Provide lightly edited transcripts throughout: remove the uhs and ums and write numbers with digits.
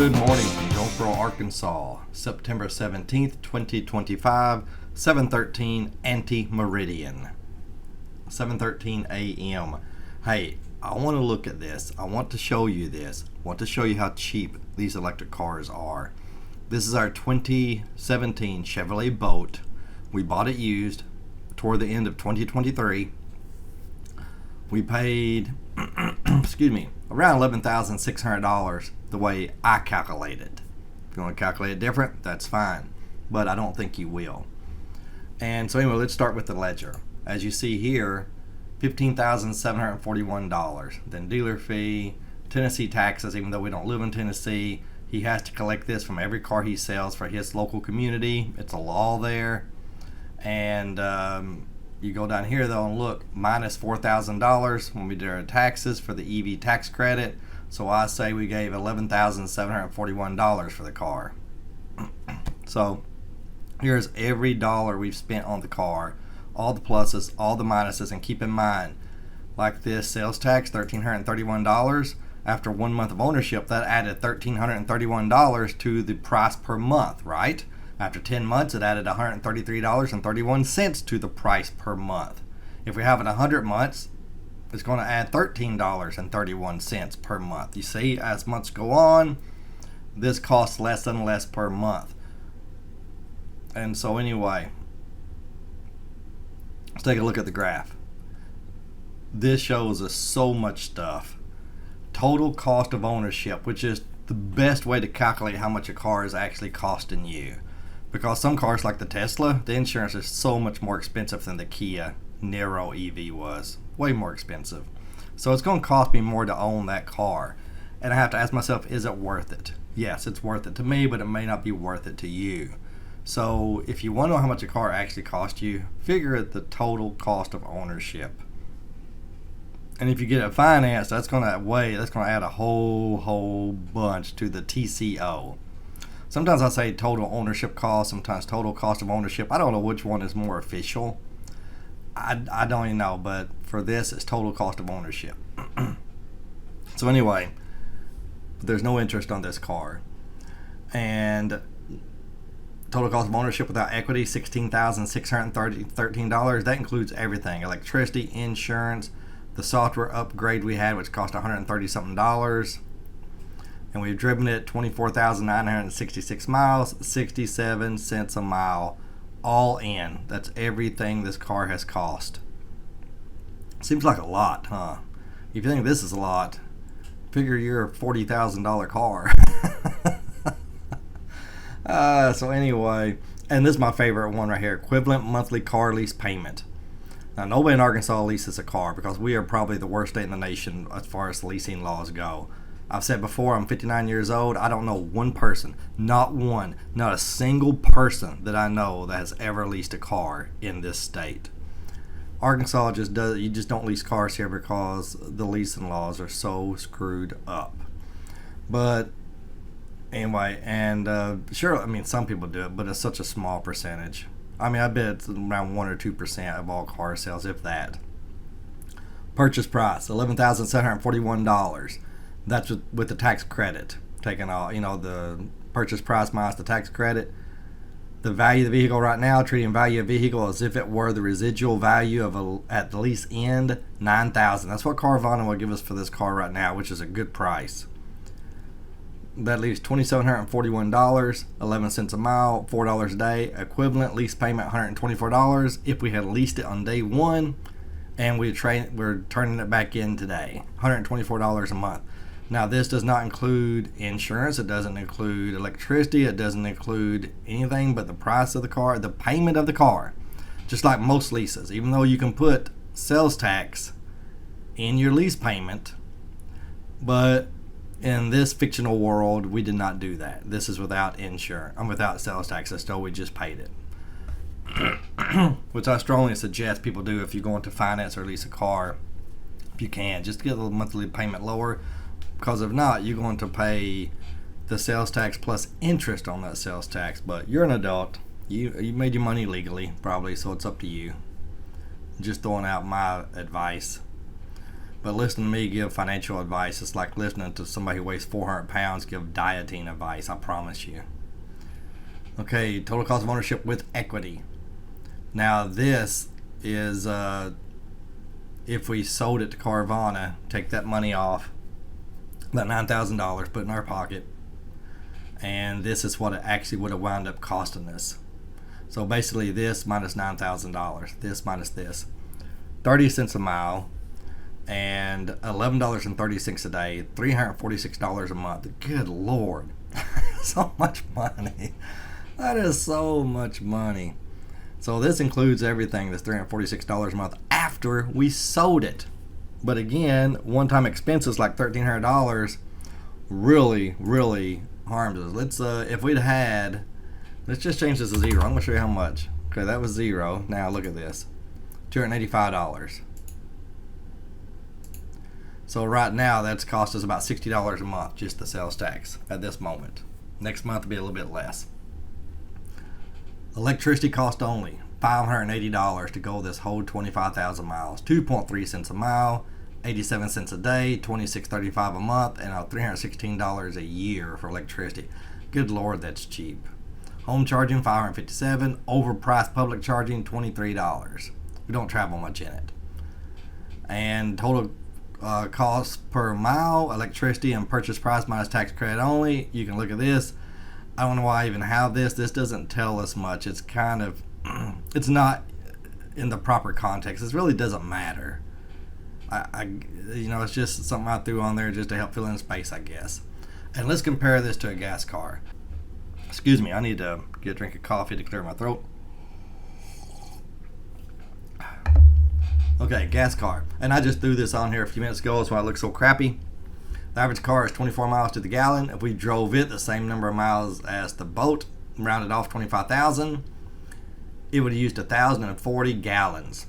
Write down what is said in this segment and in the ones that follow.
Good morning from Jonesboro, Arkansas, September 17th, 2025, 7:13 anti-meridian, 7:13 a.m. Hey, I want to look at this. I want to show you this. I want to show you how cheap these electric cars are. This is our 2017 Chevrolet Bolt. We bought it used toward the end of 2023. We paid, around $11,600 the way I calculate it. If you want to calculate it different, that's fine, but I don't think you will. And so anyway, let's start with the ledger. As you see here, $15,741. Then dealer fee, Tennessee taxes, even though we don't live in Tennessee, he has to collect this from every car he sells for his local community. It's a law there. And you go down here though and look, minus $4,000 when we did our taxes for the EV tax credit. So I say we gave $11,741 for the car. So here's every dollar we've spent on the car, all the pluses, all the minuses, and keep in mind, like this sales tax, $1,331. After 1 month of ownership, that added $1,331 to the price per month, right? After 10 months, it added $133.31 to the price per month. If we have it 100 months, it's going to add $13.31 per month. You see, as months go on, this costs less and less per month. And so anyway, let's take a look at the graph. This shows us so much stuff. Total cost of ownership, which is the best way to calculate how much a car is actually costing you. Because some cars like the Tesla, the insurance is so much more expensive than the Kia Niro EV was. Way more expensive. So it's going to cost me more to own that car. And I have to ask myself, is it worth it? Yes, it's worth it to me, but it may not be worth it to you. So if you want to know how much a car actually costs you, figure out the total cost of ownership. And if you get it financed, that's going to add a whole bunch to the TCO. Sometimes I say total ownership cost, sometimes total cost of ownership. I don't know which one is more official. I don't even know, but for this, it's total cost of ownership. So anyway, there's no interest on this car. And total cost of ownership without equity, $16,613. That includes everything: electricity, insurance, the software upgrade we had, which cost $130 something. And we've driven it 24,966 miles, 67 cents a mile, all in. That's everything this car has cost. Seems like a lot, huh? If you think this is a lot, figure you're a $40,000 car. So anyway, and this is my favorite one right here: equivalent monthly car lease payment. Now, nobody in Arkansas leases a car because we are probably the worst state in the nation as far as leasing laws go. I've said before, I'm 59 years old. I don't know one person, not a single person that I know that has ever leased a car in this state. Arkansas you just don't lease cars here because the leasing laws are so screwed up. But anyway, and sure, I mean, some people do it, but it's such a small percentage. I mean, I bet it's around 1 or 2% of all car sales, if that. Purchase price, $11,741. That's with the tax credit taken off. The purchase price minus the tax credit. The value of the vehicle right now, treating value of vehicle as if it were the residual value of at the lease end, $9,000. That's what Carvana will give us for this car right now, which is a good price. That leaves $2,741, 11 cents a mile, $4 a day. Equivalent lease payment, $124 if we had leased it on day one, and we're turning it back in today, $124 a month. Now, this does not include insurance. It doesn't include electricity. It doesn't include anything but the price of the car, the payment of the car. Just like most leases, even though you can put sales tax in your lease payment, but in this fictional world, we did not do that. This is without insurance. Without sales tax. So we just paid it. Which I strongly suggest people do if you're going to finance or lease a car. If you can, just get the monthly payment lower. Because if not, you're going to pay the sales tax plus interest on that sales tax. But you're an adult. You made your money legally, probably, so it's up to you. Just throwing out my advice. But listening to me give financial advice, it's like listening to somebody who weighs 400 pounds give dieting advice, I promise you. Okay, total cost of ownership with equity. Now this is if we sold it to Carvana, take that money off, about $9,000 put in our pocket, and this is what it actually would have wound up costing us. So basically this minus $9,000, this minus this, 30 cents a mile, and $11.30 a day, $346 a month. Good Lord. So much money. That is so much money. So this includes everything, this $346 a month after we sold it. But again, one-time expenses like $1,300 really, really harmed us. Let's if we'd had, let's just change this to zero. I'm gonna show you how much. Okay, that was zero. Now look at this, $285. So right now that's cost us about $60 a month, just the sales tax at this moment. Next month will be a little bit less. Electricity cost only $580 to go this whole 25,000 miles. 2.3 cents a mile, 87 cents a day, $26.35 a month, and $316 a year for electricity. Good Lord, that's cheap. Home charging $557, overpriced public charging $23. We don't travel much in it. And total cost per mile, electricity and purchase price minus tax credit only. You can look at this. I don't know why I even have this. This doesn't tell us much. It's kind of, it's not in the proper context. It really doesn't matter. It's just something I threw on there just to help fill in space, I guess. And let's compare this to a gas car. Excuse me, I need to get a drink of coffee to clear my throat. Okay, gas car. And I just threw this on here a few minutes ago. That's why it looks so crappy. The average car is 24 miles to the gallon. If we drove it the same number of miles as the boat, rounded off 25,000, it would have used 1,040 gallons.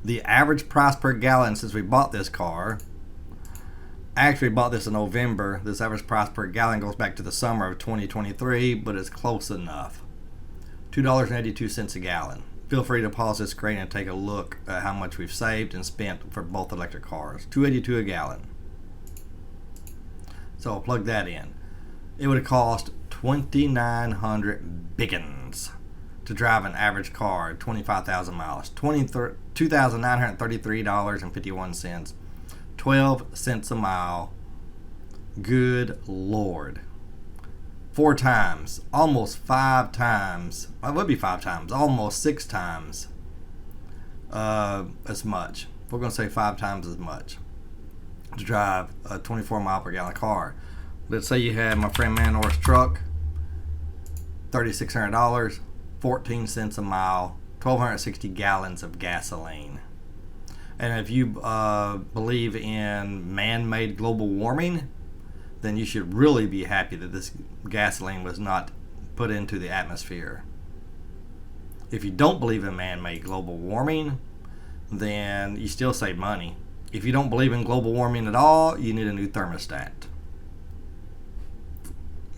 The average price per gallon since we bought this car, actually bought this in November. This average price per gallon goes back to the summer of 2023, but it's close enough. $2.82 a gallon. Feel free to pause this screen and take a look at how much we've saved and spent for both electric cars. $2.82 a gallon. So I'll plug that in. It would have cost $2,900 biggins to drive an average car 25,000 miles. $2,933.51. 12 cents a mile. Good Lord. 4 times, almost 5 times. Well, it would be 5 times, almost 6 times as much. We're going to say 5 times as much to drive a 24 mile per gallon car. Let's say you had my friend Manor's truck, $3,600, 14 cents a mile, 1,260 gallons of gasoline. And if you believe in man-made global warming, then you should really be happy that this gasoline was not put into the atmosphere. If you don't believe in man-made global warming, then you still save money. If you don't believe in global warming at all, you need a new thermostat.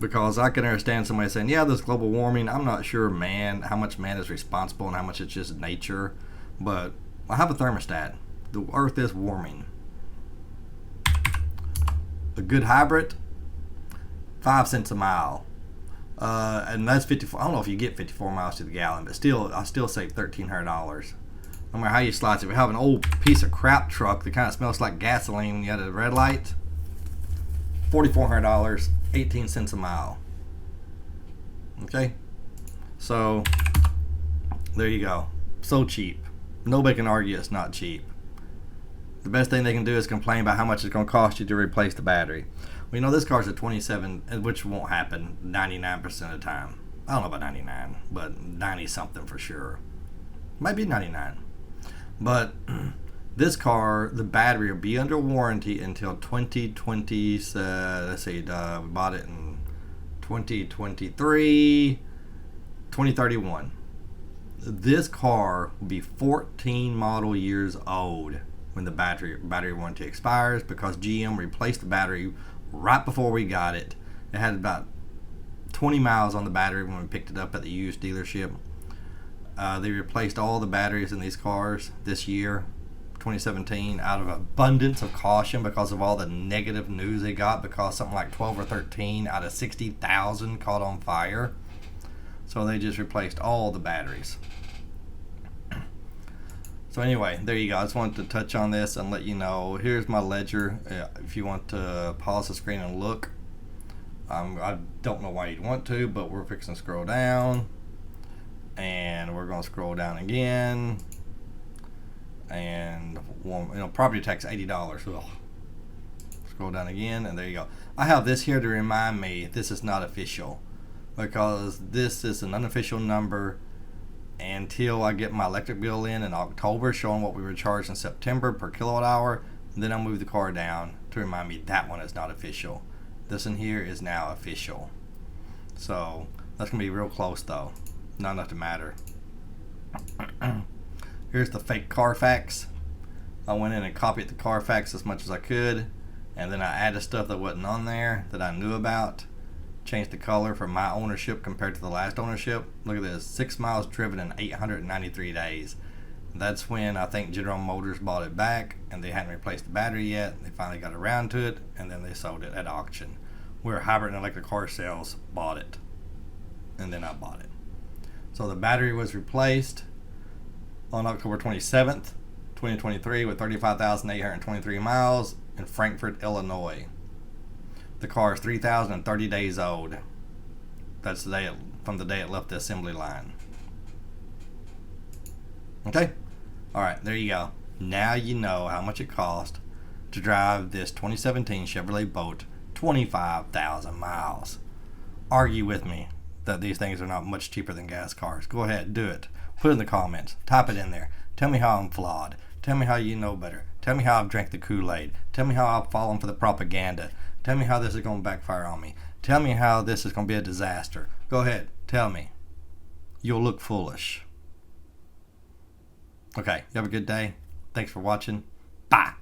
Because I can understand somebody saying, yeah, there's global warming. I'm not sure how much man is responsible and how much it's just nature. But I have a thermostat. The earth is warming. A good hybrid, 5 cents a mile. And that's 54. I don't know if you get 54 miles to the gallon, but still, I still save $1,300. No matter how you slice it. If you have an old piece of crap truck that kind of smells like gasoline when you had a red light, $4,400, 18 cents a mile. Okay? So, there you go. So cheap. Nobody can argue it's not cheap. The best thing they can do is complain about how much it's going to cost you to replace the battery. Well, this car's a 27, which won't happen 99% of the time. I don't know about 99, but 90 something for sure. Might be 99. But this car, the battery will be under warranty until 2020. Let's see, we bought it in 2023, 2031. This car will be 14 model years old when the battery warranty expires, because GM replaced the battery right before we got it. It had about 20 miles on the battery when we picked it up at the used dealership. They replaced all the batteries in these cars this year, 2017 out of abundance of caution because of all the negative news they got, because something like 12 or 13 out of 60,000 caught on fire. So they just replaced all the batteries. So anyway, there you go. I just wanted to touch on this and let you know. Here's my ledger. If you want to pause the screen and look. I don't know why you'd want to, but we're fixing to scroll down. And we're going to scroll down again. And property tax $80. Ugh. Scroll down again, and there you go. I have this here to remind me this is not official, because this is an unofficial number until I get my electric bill in October showing what we were charged in September per kilowatt hour. Then I'll move the car down to remind me that one is not official. This one here is now official. So that's going to be real close though. Not enough to matter. Here's the fake Carfax. I went in and copied the Carfax as much as I could, and then I added stuff that wasn't on there that I knew about. Changed the color for my ownership compared to the last ownership. Look at this, 6 miles driven in 893 days. That's when I think General Motors bought it back, and they hadn't replaced the battery yet. They finally got around to it, and then they sold it at auction. Where Hybrid and Electric Car Sales bought it, and then I bought it. So the battery was replaced on October 27th, 2023 with 35,823 miles in Frankfort, Illinois. The car is 3,030 days old. That's from the day it left the assembly line. Okay? Alright, there you go. Now you know how much it cost to drive this 2017 Chevrolet Bolt 25,000 miles. Argue with me that these things are not much cheaper than gas cars. Go ahead, do it. Put it in the comments. Type it in there. Tell me how I'm flawed. Tell me how you know better. Tell me how I've drank the Kool-Aid. Tell me how I've fallen for the propaganda. Tell me how this is going to backfire on me. Tell me how this is going to be a disaster. Go ahead. Tell me. You'll look foolish. Okay. You have a good day. Thanks for watching. Bye.